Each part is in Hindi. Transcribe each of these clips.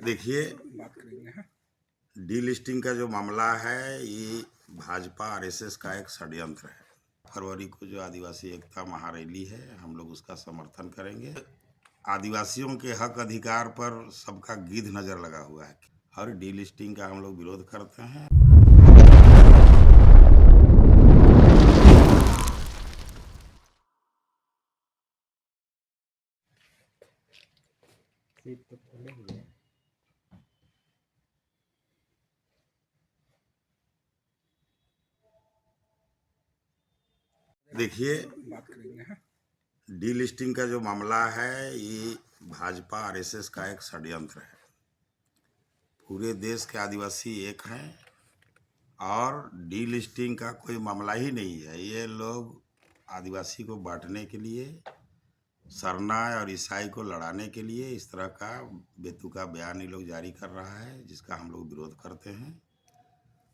देखिए, बात करेंगे। हाँ, डीलिस्टिंग का जो मामला है ये भाजपा आरएसएस का एक षड्यंत्र है। फरवरी को जो आदिवासी एकता महारैली है हम लोग उसका समर्थन करेंगे। आदिवासियों के हक अधिकार पर सबका गिद्ध नजर लगा हुआ है और डीलिस्टिंग का हम लोग विरोध करते हैं। सीट तो खोले हुए हैं। देखिए, बात करेंगे। हाँ, डीलिस्टिंग का जो मामला है ये भाजपा आरएसएस का एक षड्यंत्र है। पूरे देश के आदिवासी एक हैं और डीलिस्टिंग का कोई मामला ही नहीं है। ये लोग आदिवासी को बांटने के लिए, सरना और ईसाई को लड़ाने के लिए इस तरह का बेतुका बयान ये लोग जारी कर रहा है, जिसका हम लोग विरोध करते हैं।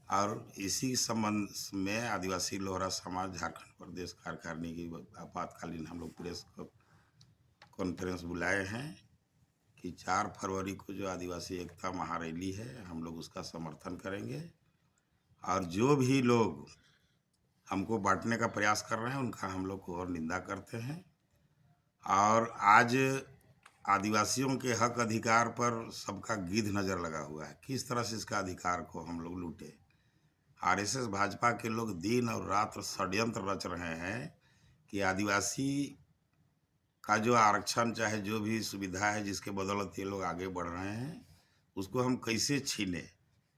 और इसी संबंध में आदिवासी लोहरा समाज झारखंड प्रदेश कार्यकारिणी की आपातकालीन हम लोग प्रेस कॉन्फ्रेंस बुलाए हैं कि 4 फरवरी को जो आदिवासी एकता महारैली है हम लोग उसका समर्थन करेंगे और जो भी लोग हमको बांटने का प्रयास कर रहे हैं उनका हम लोग को और निंदा करते हैं। और आज आदिवासियों के हक अधिकार पर सबका गिद्ध नज़र लगा हुआ है। किस तरह से इसका अधिकार को हम लोग लूटे। आरएसएस भाजपा के लोग दिन और रात षड्यंत्र रच रहे हैं कि आदिवासी का जो आरक्षण चाहे जो भी सुविधा है जिसके बदौलत ये लोग आगे बढ़ रहे हैं उसको हम कैसे छीने।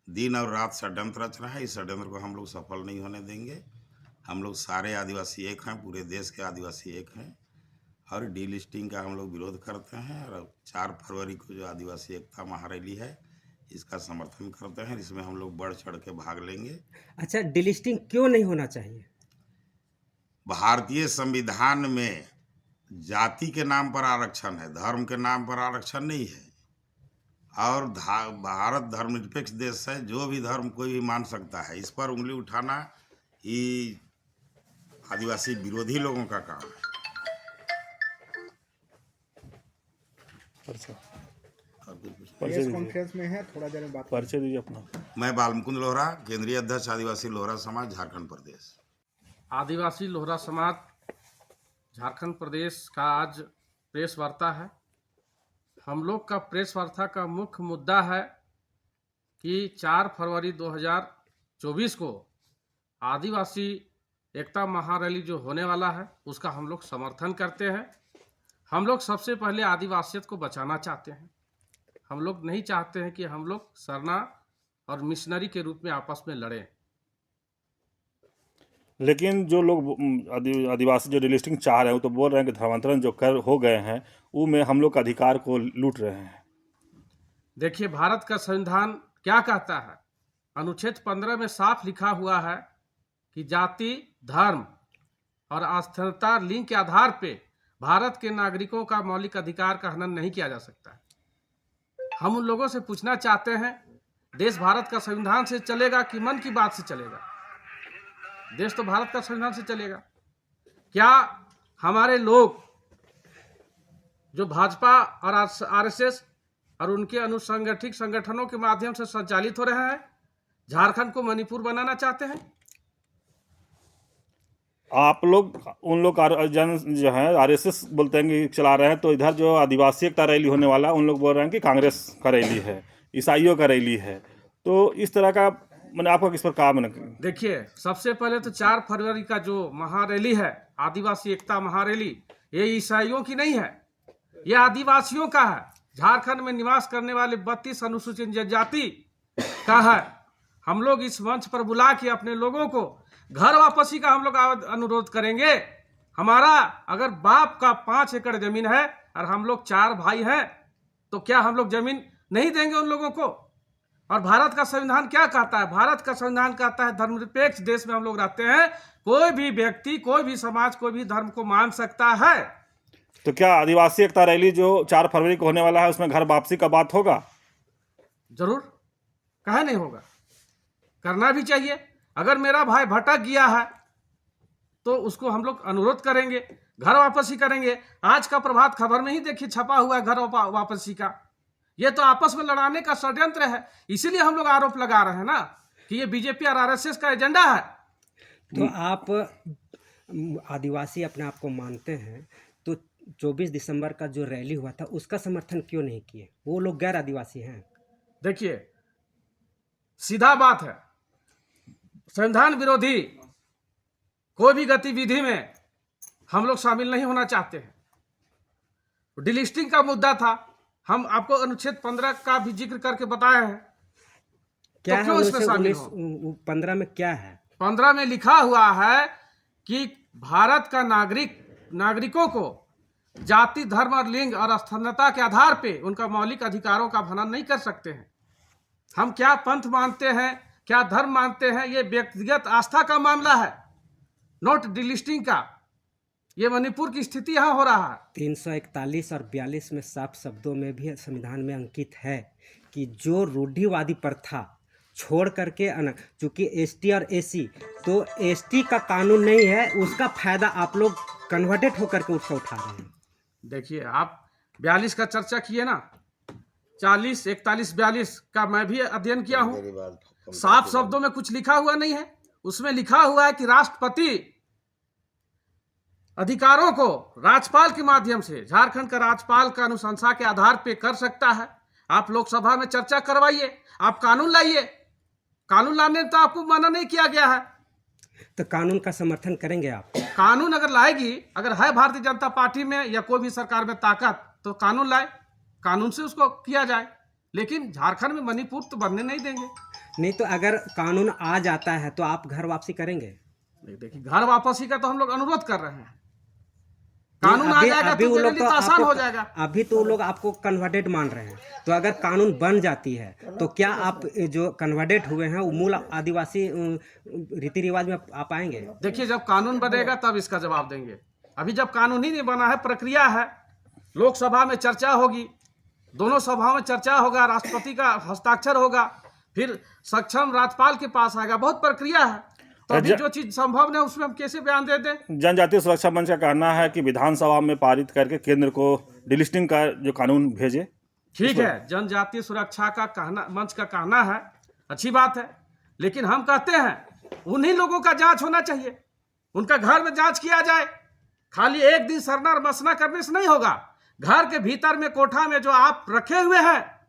दिन और रात षड्यंत्र रच रहे हैं। इस षड्यंत्र को हम लोग सफल नहीं होने देंगे। हम लोग सारे आदिवासी एक हैं, पूरे देश के आदिवासी एक हैं और डीलिस्टिंग का हम लोग विरोध करते हैं। और 4 फरवरी को जो आदिवासी एकता महारैली है इसका समर्थन करते हैं। इसमें हम लोग बढ़ चढ़ के भाग लेंगे। अच्छा, डिलिस्टिंग क्यों नहीं होना चाहिए? भारतीय संविधान में जाति के नाम पर आरक्षण है, धर्म के नाम पर आरक्षण नहीं है। और भारत धर्मनिरपेक्ष देश है, जो भी धर्म कोई भी मान सकता है। इस पर उंगली उठाना ये आदिवासी विरोधी लोगों का काम है। प्रेस कॉन्फ्रेंस में है, थोड़ा देर में बात परिचय दीजिए अपना। मैं बालमुकुंद लोहरा, केंद्रीय अध्यक्ष आदिवासी लोहरा समाज झारखंड प्रदेश। आदिवासी लोहरा समाज झारखंड प्रदेश का आज प्रेस वार्ता है। हम लोग का प्रेस वार्ता का मुख्य मुद्दा है कि 4 फरवरी 2024 को आदिवासी एकता महारैली जो होने वाला है उसका हम लोग समर्थन करते हैं। हम लोग सबसे पहले आदिवासियत को बचाना चाहते हैं। हम लोग नहीं चाहते हैं कि हम लोग सरना और मिशनरी के रूप में आपस में लड़ें। लेकिन जो लोग आदिवासी जो डीलिस्टिंग चाह रहे हैं वो तो बोल रहे हैं कि धर्मांतरण जो कर हो गए हैं वो में हम लोग का अधिकार को लूट रहे हैं। देखिए, भारत का संविधान क्या कहता है? अनुच्छेद 15 में साफ लिखा हुआ है कि जाति, धर्म और आस्थानीयता लिंग के आधार पे भारत के नागरिकों का मौलिक अधिकार का हनन नहीं किया जा सकता है। हम उन लोगों से पूछना चाहते हैं, देश भारत का संविधान से चलेगा कि मन की बात से चलेगा? देश तो भारत का संविधान से चलेगा। क्या हमारे लोग जो भाजपा और आरएसएस और उनके अनुसंगठित संगठनों के माध्यम से संचालित हो रहे हैं, झारखंड को मणिपुर बनाना चाहते हैं? आप लोग उन लोग जन जो है आरएसएस बोलते हैं कि चला रहे हैं, तो इधर जो आदिवासी एकता रैली होने वाला उन लोग बोल रहे हैं कि कांग्रेस का रैली है, ईसाइयों का रैली है। तो इस तरह का मैंने आपका किस पर काम है? देखिए, सबसे पहले तो 4 फरवरी का जो महारैली है, आदिवासी एकता महारैली, ये ईसाइयों की नहीं है, ये आदिवासियों का है। झारखंड में निवास करने वाले 32 अनुसूचित जनजाति का है। हम लोग इस मंच पर बुला के अपने लोगों को घर वापसी का हम लोग अनुरोध करेंगे। हमारा अगर बाप का 5 एकड़ जमीन है और हम लोग 4 भाई हैं, तो क्या हम लोग जमीन नहीं देंगे उन लोगों को? और भारत का संविधान क्या कहता है? भारत का संविधान कहता है धर्मनिरपेक्ष देश में हम लोग रहते हैं, कोई भी व्यक्ति, कोई भी समाज, कोई भी धर्म को मान सकता है। तो क्या आदिवासी एकता रैली जो 4 फरवरी को होने वाला है उसमें घर वापसी का बात होगा? जरूर, कहे नहीं होगा, करना भी चाहिए। अगर मेरा भाई भटक गया है तो उसको हम लोग अनुरोध करेंगे, घर वापसी करेंगे। आज का प्रभात खबर में ही देखिए छपा हुआ है घर वापसी का। ये तो आपस में लड़ाने का षड्यंत्र है। इसीलिए हम लोग आरोप लगा रहे हैं ना कि ये बीजेपी और आरएसएस का एजेंडा है। तो आप आदिवासी अपने आप को मानते हैं, तो 24 दिसंबर का जो रैली हुआ था उसका समर्थन क्यों नहीं किए? वो लोग गैर आदिवासी हैं। देखिए, सीधा बात है, संविधान विरोधी कोई भी गतिविधि में हम लोग शामिल नहीं होना चाहते हैं। डिलिस्टिंग का मुद्दा था, हम आपको अनुच्छेद 15 का भी जिक्र करके बताए हैं। क्या तो है क्यों इसमें शामिल हो? 15 में क्या है? 15 में लिखा हुआ है कि भारत का नागरिकों को जाति, धर्म और लिंग और स्थानीयता के आधार पे उनका मौलिक अधिकारों का हनन नहीं कर सकते हैं। हम क्या पंथ मानते हैं, क्या धर्म मानते हैं, ये व्यक्तिगत आस्था का मामला है, नोट डिलिस्टिंग का। ये मणिपुर की स्थिति यहाँ हो रहा है। 341 और 42 में साफ शब्दों में भी संविधान में अंकित है कि जो रूढ़िवादी प्रथा छोड़ करके चूंकि एसटी और एसी, तो एसटी का कानून नहीं है, उसका फायदा आप लोग कन्वर्टेड होकर के उसका उठा रहे हैं। देखिए, आप 42 का चर्चा किए ना, 40, 41, 42 का मैं भी अध्ययन किया हूँ। साफ शब्दों में कुछ लिखा हुआ नहीं है। उसमें लिखा हुआ है कि राष्ट्रपति अधिकारों को राज्यपाल के माध्यम से, झारखंड का राज्यपाल का अनुशंसा के आधार पर कर सकता है। आप लोकसभा में चर्चा करवाइए, आप कानून लाइए। कानून लाने तो आपको मना नहीं किया गया है। तो कानून का समर्थन करेंगे आप? कानून अगर लाएगी, अगर है भारतीय जनता पार्टी में या कोई भी सरकार में ताकत, तो कानून लाए, कानून से उसको किया जाए। लेकिन झारखंड में मणिपुर तो बनने नहीं देंगे। नहीं तो अगर कानून आ जाता है तो आप घर वापसी करेंगे? देखिए, घर वापसी का तो हम लोग अनुरोध कर रहे हैं। कानून आ जाएगा तो मेरे लिए तो आसान हो जाएगा। अभी तो लोग आपको कन्वर्टेड मान रहे हैं, तो अगर कानून बन जाती है तो क्या आप जो कन्वर्टेड हुए हैं वो मूल आदिवासी रीति रिवाज में आप आएंगे? देखिए, जब कानून बनेगा तब इसका जवाब देंगे। अभी जब कानून ही नहीं बना है, प्रक्रिया है, लोकसभा में चर्चा होगी, दोनों सभाओं में चर्चा होगा, राष्ट्रपति का हस्ताक्षर होगा, फिर सक्षम राज्यपाल के पास आएगा, बहुत प्रक्रिया है। तो अभी जो चीज संभव है उसमें हम कैसे बयान दे दें? जनजातीय सुरक्षा मंच का कहना है कि विधानसभा में पारित करके केंद्र को डिलिस्टिंग का जो कानून भेजे। ठीक है, जनजातीय सुरक्षा का कहना, मंच का कहना है, अच्छी बात है। लेकिन हम कहते हैं उन्हीं लोगों का जांच होना चाहिए, उनका घर में जांच किया जाए। खाली एक दिन सरना और मसना करने से नहीं होगा। घर के भीतर में, कोठा में जो आप रखे हुए हैं,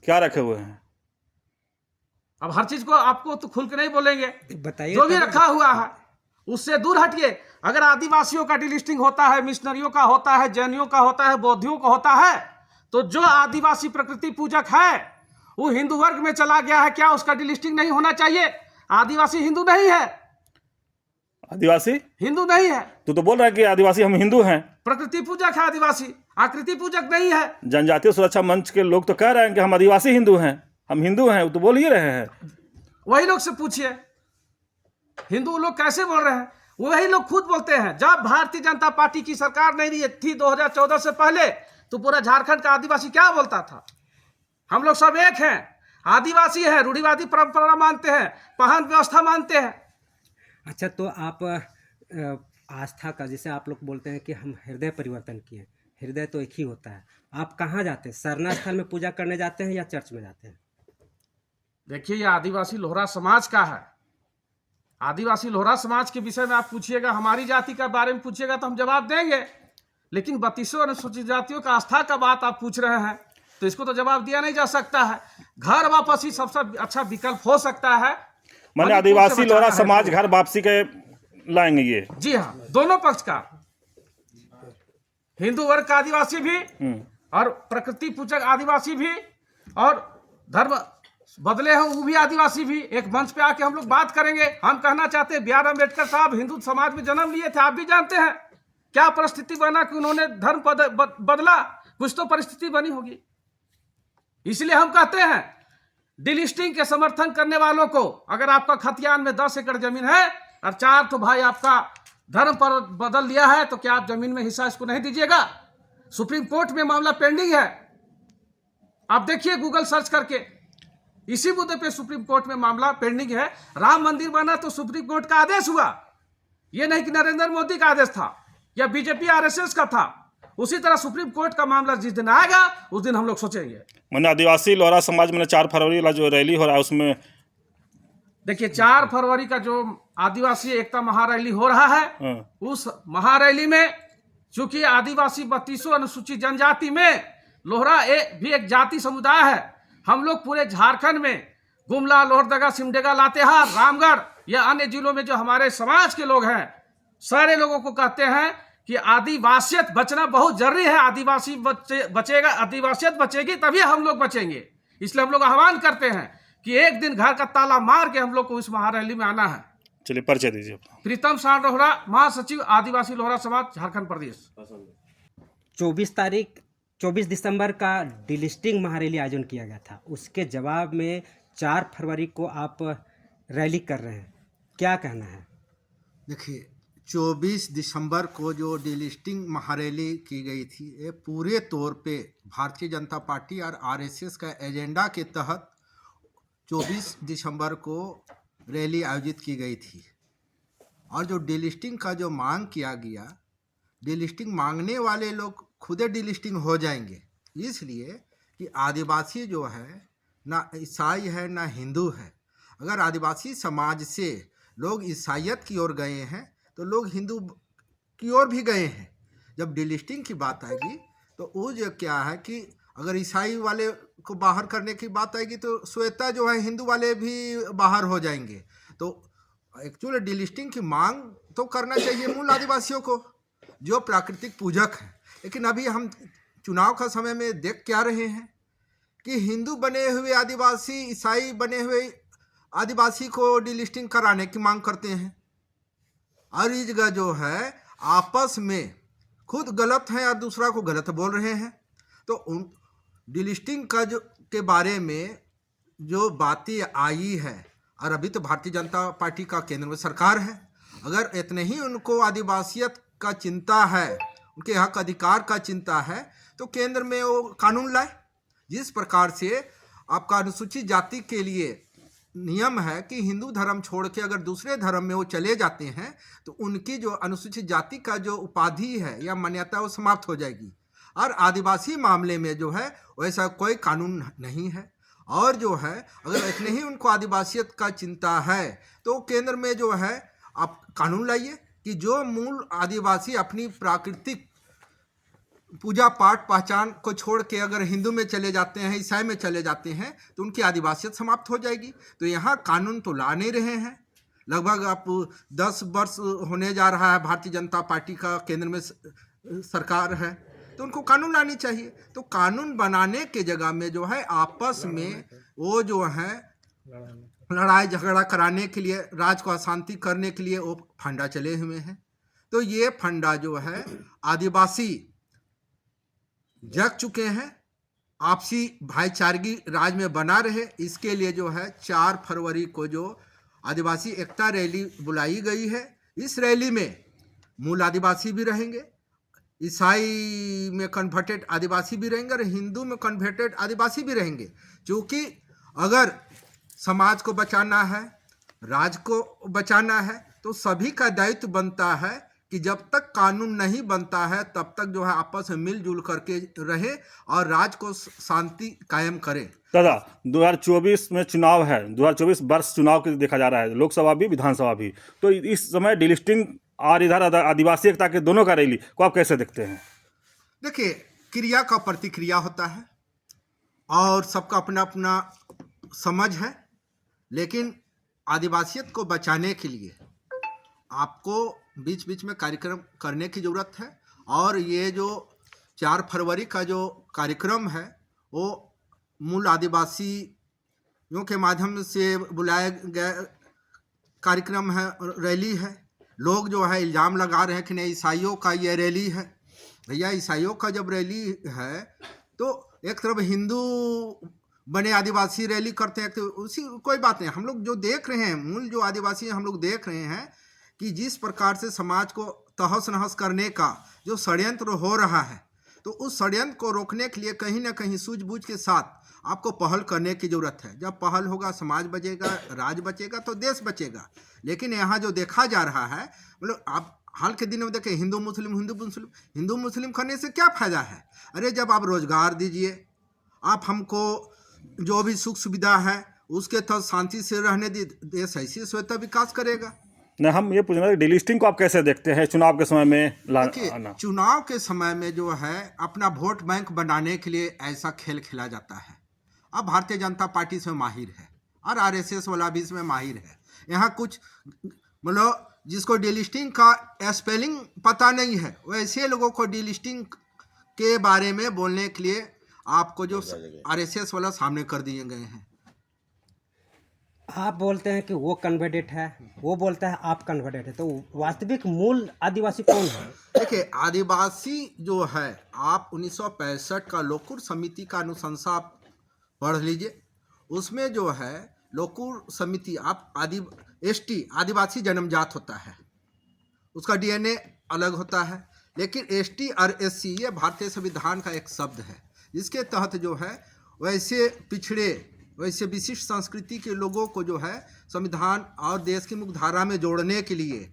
क्या रखे हुए हैं? अब हर चीज को आपको तो खुल के नहीं बोलेंगे, बताइए। जो भी रखा हुआ है उससे दूर हटिए। अगर आदिवासियों का डिलिस्टिंग होता है, मिशनरियों का होता है, जैनियों का होता है, बौद्धियों का होता है, तो जो आदिवासी प्रकृति पूजक है वो हिंदू वर्ग में चला गया है, क्या उसका डिलिस्टिंग नहीं होना चाहिए? आदिवासी हिंदू नहीं है। आदिवासी हिंदू नहीं है। तो बोल रहा है कि आदिवासी हम हिंदू हैं। प्रकृति पूजक है आदिवासी, आकृति पूजक नहीं है। जनजातीय सुरक्षा मंच के लोग तो कह रहे हैं कि हम आदिवासी हिंदू हैं, हम हिंदू हैं, वो तो बोल ही रहे हैं। वही लोग से पूछिए, हिंदू लोग कैसे बोल रहे हैं? वही लोग खुद बोलते हैं। जब भारतीय जनता पार्टी की सरकार नहीं थी 2014 से पहले, तो पूरा झारखंड का आदिवासी क्या बोलता था? हम लोग सब एक हैं, आदिवासी हैं, रूढ़िवादी परंपरा मानते हैं, पहन व्यवस्था मानते हैं। अच्छा, तो आप आस्था का, जैसे आप लोग बोलते हैं कि हम हृदय परिवर्तन किए, हृदय तो एक ही होता है। आप कहाँ जाते हैं? सरना स्थल में पूजा करने जाते हैं या चर्च में जाते हैं? देखिए, ये आदिवासी लोहरा समाज का है। आदिवासी लोहरा समाज के विषय में आप पूछिएगा, हमारी जाति के बारे में पूछिएगा तो हम जवाब देंगे। लेकिन 32 अनुसूचित जातियों का आस्था का बात आप पूछ रहे हैं, तो इसको तो जवाब दिया नहीं जा सकता है। घर वापसी सबसे अच्छा विकल्प हो सकता है। माने आदिवासी लोहरा समाज घर वापसी के लाएंगे ये? जी हाँ, दोनों पक्ष का, हिंदू वर्ग का आदिवासी भी और प्रकृति पूजक आदिवासी भी और धर्म बदले हैं वो भी आदिवासी भी। एक मंच पे आके हम लोग बात करेंगे। हम कहना चाहते हैं, B.R. अम्बेडकर साहब हिंदू समाज में जन्म लिए थे, आप भी जानते हैं क्या परिस्थिति बना कि उन्होंने धर्म बदला। कुछ तो परिस्थिति बनी होगी। इसलिए हम कहते हैं, डिलिस्टिंग के समर्थन करने वालों को, अगर आपका खतियान में 10 एकड़ जमीन है और 4 तो भाई आपका धर्म पर बदल लिया है, तो क्या आप जमीन में हिस्सा इसको नहीं दीजिएगा? सुप्रीम कोर्ट में मामला पेंडिंग है, आप देखिए गूगल सर्च करके। इसी मुद्दे पे सुप्रीम कोर्ट में मामला पेंडिंग है। राम मंदिर बना तो सुप्रीम कोर्ट का आदेश हुआ, यह नहीं कि नरेंद्र मोदी का आदेश था या बीजेपी आरएसएस का था। उसी तरह सुप्रीम कोर्ट का मामला जिस दिन आएगा उस दिन हम लोग सोचेंगे। मैंने आदिवासी लोहरा समाज में 4 फरवरी वाला जो रैली हो रहा है उसमें देखिए 4 फरवरी का जो आदिवासी एकता महारैली हो रहा है, उस महारैली में चूंकि आदिवासी 32 अनुसूचित जनजाति में लोहरा भी एक जाति समुदाय है। हम लोग पूरे झारखंड में गुमला, लोहरदगा, सिमडेगा, लातेहार, रामगढ़ या अन्य जिलों में जो हमारे समाज के लोग हैं, सारे लोगों को कहते हैं कि आदिवासियत बचना बहुत जरूरी है। आदिवासी बचेगा, आदिवासियत बचेगी तभी हम लोग बचेंगे। इसलिए हम लोग आह्वान करते हैं कि एक दिन घर का ताला मार के हम लोग को इस महारैली में आना है। चलिए परिचय दीजिए अपना। प्रीतम साण रोहरा, महासचिव आदिवासी लोहरा समाज, झारखंड प्रदेश। 24 दिसंबर का डिलिस्टिंग महारैली आयोजन किया गया था, उसके जवाब में 4 फरवरी को आप रैली कर रहे हैं, क्या कहना है? देखिए 24 दिसंबर को जो डिलिस्टिंग महारैली की गई थी, ये पूरे तौर पे भारतीय जनता पार्टी और आरएसएस का एजेंडा के तहत 24 दिसंबर को रैली आयोजित की गई थी। और जो डिलिस्टिंग का जो मांग किया गया, डिलिस्टिंग मांगने वाले लोग खुद डिलिस्टिंग हो जाएंगे, इसलिए कि आदिवासी जो है ना ईसाई है ना हिंदू है। अगर आदिवासी समाज से लोग ईसाइयत की ओर गए हैं तो लोग हिंदू की ओर भी गए हैं। जब डिलिस्टिंग की बात आएगी तो वो जो क्या है कि अगर ईसाई वाले को बाहर करने की बात आएगी तो श्वेता जो है हिंदू वाले भी बाहर हो जाएंगे। तो एक्चुअली डिलिस्टिंग की मांग तो करना चाहिए मूल आदिवासियों को जो प्राकृतिक पूजक हैं। लेकिन अभी हम चुनाव का समय में देख क्या रहे हैं कि हिंदू बने हुए आदिवासी ईसाई बने हुए आदिवासी को डिलिस्टिंग कराने की मांग करते हैं। और इस जगह जो है आपस में खुद गलत हैं और दूसरा को गलत बोल रहे हैं। तो उन डिलिस्टिंग का जो के बारे में जो बातें आई है, और अभी तो भारतीय जनता पार्टी का केंद्र में सरकार है, अगर इतने ही उनको आदिवासियत का चिंता है, उनके हक अधिकार का चिंता है, तो केंद्र में वो कानून लाए। जिस प्रकार से आपका अनुसूचित जाति के लिए नियम है कि हिंदू धर्म छोड़ के अगर दूसरे धर्म में वो चले जाते हैं तो उनकी जो अनुसूचित जाति का जो उपाधि है या मान्यता वो समाप्त हो जाएगी। और आदिवासी मामले में जो है वैसा कोई कानून नहीं है। और जो है अगर इतने ही उनको आदिवासियत का चिंता है तो केंद्र में जो है आप कानून लाइए कि जो मूल आदिवासी अपनी प्राकृतिक पूजा पाठ पहचान को छोड़ के अगर हिंदू में चले जाते हैं, ईसाई में चले जाते हैं तो उनकी आदिवासियत समाप्त हो जाएगी। तो यहाँ कानून तो ला नहीं रहे हैं। लगभग आप 10 वर्ष होने जा रहा है भारतीय जनता पार्टी का केंद्र में सरकार है, तो उनको कानून लानी चाहिए। तो कानून बनाने के जगह में जो है आपस में वो जो है लड़ाई झगड़ा कराने के लिए, राज को अशांति करने के लिए वो फंडा चले हुए हैं। तो ये फंडा जो है आदिवासी जग चुके हैं। आपसी भाईचारगी राज में बना रहे, इसके लिए जो है 4 फरवरी को जो आदिवासी एकता रैली बुलाई गई है, इस रैली में मूल आदिवासी भी रहेंगे, ईसाई में कन्वर्टेड आदिवासी भी रहेंगे और हिंदू में कन्वर्टेड आदिवासी भी रहेंगे। क्योंकि अगर समाज को बचाना है, राज को बचाना है, तो सभी का दायित्व बनता है कि जब तक कानून नहीं बनता है तब तक जो है आपस में मिलजुल करके रहे और राज को शांति कायम करे। दादा 2024 में चुनाव है, 2024 वर्ष चुनाव के देखा जा रहा है, लोकसभा भी विधानसभा भी। तो इस समय डिलिस्टिंग और इधर आदिवासी एकता के दोनों का रैली को आप कैसे देखते हैं? देखिए क्रिया का प्रतिक्रिया होता है और सबका अपना अपना समझ है, लेकिन आदिवासियत को बचाने के लिए आपको बीच बीच में कार्यक्रम करने की ज़रूरत है। और ये जो 4 फरवरी का जो कार्यक्रम है वो मूल आदिवासियों के माध्यम से बुलाया गया कार्यक्रम है, रैली है। लोग जो है इल्ज़ाम लगा रहे हैं कि नहीं ईसाइयों का ये रैली है। भैया ईसाइयों का जब रैली है तो एक तरफ हिंदू बने आदिवासी रैली करते हैं, तो उसी कोई बात नहीं। हम लोग जो देख रहे हैं, मूल जो आदिवासी हम लोग देख रहे हैं कि जिस प्रकार से समाज को तहस नहस करने का जो षड्यंत्र हो रहा है, तो उस षड्यंत्र को रोकने के लिए कहीं ना कहीं सूझबूझ के साथ आपको पहल करने की ज़रूरत है। जब पहल होगा समाज बचेगा, राज बचेगा तो देश बचेगा। लेकिन यहाँ जो देखा जा रहा है, मतलब आप हाल के दिनों में देखें हिंदू मुस्लिम करने से क्या फायदा है? अरे जब आप रोजगार दीजिए, आप हमको जो भी सुख सुविधा है उसके तहत शांति से रहने दी, देश ऐसे स्वतः विकास करेगा। न हम ये पूछ रहे हैं डिलिस्टिंग को आप कैसे देखते हैं चुनाव के समय में देखिए आना? चुनाव के समय में जो है अपना वोट बैंक बनाने के लिए ऐसा खेल खेला जाता है। अब भारतीय जनता पार्टी इसमें माहिर है और आरएसएस वाला भी इसमें माहिर है। यहाँ कुछ मतलब जिसको डिलिस्टिंग का स्पेलिंग पता नहीं है वैसे लोगों को डिलिस्टिंग के बारे में बोलने के लिए आपको जो आरएसएस वाला सामने कर दिए गए हैं। आप बोलते हैं कि वो कन्वर्टेड है, वो बोलता है आप कन्वर्टेड है, तो वास्तविक मूल आदिवासी कौन है? देखिए आदिवासी जो है, आप 1965 का लोकुर समिति का अनुशंसा आप पढ़ लीजिए। उसमें जो है लोकुर समिति आप एसटी आदिवासी जन्मजात होता है, उसका डीएनए अलग होता है, लेकिन एसटी और एससी ये भारतीय संविधान का एक शब्द है जिसके तहत जो है वैसे पिछड़े वैसे विशिष्ट संस्कृति के लोगों को जो है संविधान और देश की मुख्यधारा में जोड़ने के लिए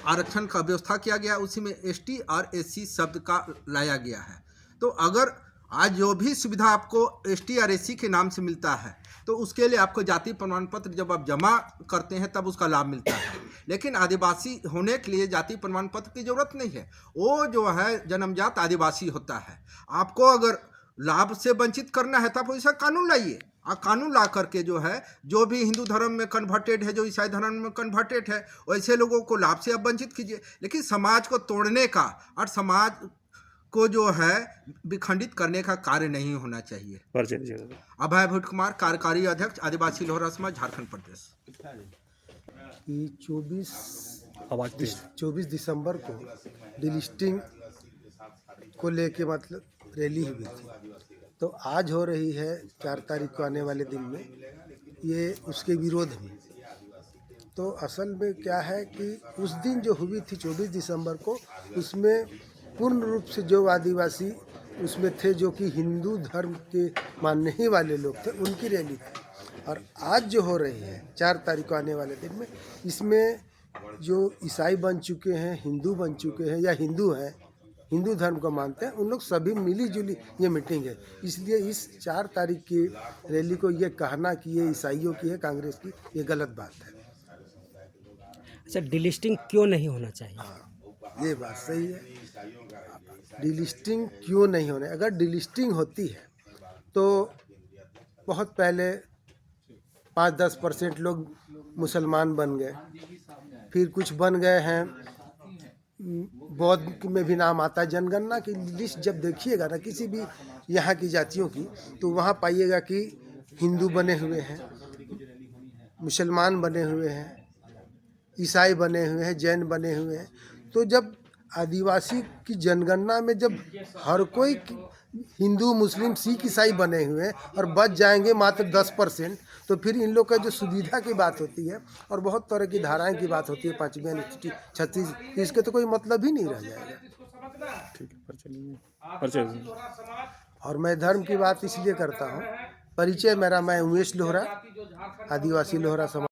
आरक्षण का व्यवस्था किया गया। उसी में एसटी और एससी शब्द का लाया गया है। तो अगर आज जो भी सुविधा आपको एसटी और एससी के नाम से मिलता है तो उसके लिए आपको जाति प्रमाण पत्र जब आप जमा करते हैं तब उसका लाभ मिलता है, लेकिन आदिवासी होने के लिए जाति प्रमाण पत्र की जरूरत नहीं है। वो जो है जन्मजात आदिवासी होता है। आपको अगर लाभ से वंचित करना है तब ऐसा कानून लाइए, और कानून ला करके जो है जो भी हिंदू धर्म में कन्वर्टेड है, जो ईसाई धर्म में कन्वर्टेड है, वैसे लोगों को लाभ से आप वंचित कीजिए। लेकिन समाज को तोड़ने का और समाज को जो है विखंडित करने का कार्य नहीं होना चाहिए। अभय भट्ट कुमार, कार्यकारी अध्यक्ष आदिवासी लोहरा समाज, झारखंड प्रदेश। कि 24 दिसंबर को डिलिस्टिंग को लेके मतलब रैली हुई थी, तो आज हो रही है 4 तारीख को आने वाले दिन में ये उसके विरोध में। तो असल में क्या है कि उस दिन जो हुई थी 24 दिसंबर को, उसमें पूर्ण रूप से जो आदिवासी उसमें थे जो कि हिंदू धर्म के मानने ही वाले लोग थे, उनकी रैली थी। और आज जो हो रही है 4 तारीख को आने वाले दिन में, इसमें जो ईसाई बन चुके हैं, हिंदू बन चुके हैं या हिंदू हैं, हिंदू धर्म को मानते हैं, उन लोग सभी मिली जुली ये मीटिंग है। इसलिए इस 4 तारीख की रैली को ये कहना कि ये ईसाइयों की है, कांग्रेस की, ये गलत बात है। अच्छा, डिलिस्टिंग क्यों नहीं होना चाहिए? हाँ, ये बात सही है। डिलिस्टिंग क्यों नहीं होने, अगर डिलिस्टिंग होती है तो बहुत पहले 5-10% लोग मुसलमान बन गए, फिर कुछ बन गए हैं बौद्ध में भी नाम आता है। जनगणना की लिस्ट जब देखिएगा ना किसी भी यहाँ की जातियों की, तो वहाँ पाइएगा कि हिंदू बने हुए हैं, मुसलमान बने हुए हैं, ईसाई बने हुए हैं, जैन बने हुए हैं। तो जब आदिवासी की जनगणना में जब हर कोई हिंदू, मुस्लिम, सिख, ईसाई बने हुए हैं और बच जाएंगे मात्र 10%, तो फिर इन लोग का जो सुविधा की बात होती है और बहुत तरह की धाराएं की बात होती है, 5वीं अनुसूची 36, इसके तो कोई मतलब ही नहीं रह जाएगा। ठीक है, और मैं धर्म की बात इसलिए करता हूँ, परिचय मेरा, मैं उमेश लोहरा, आदिवासी लोहरा समाज।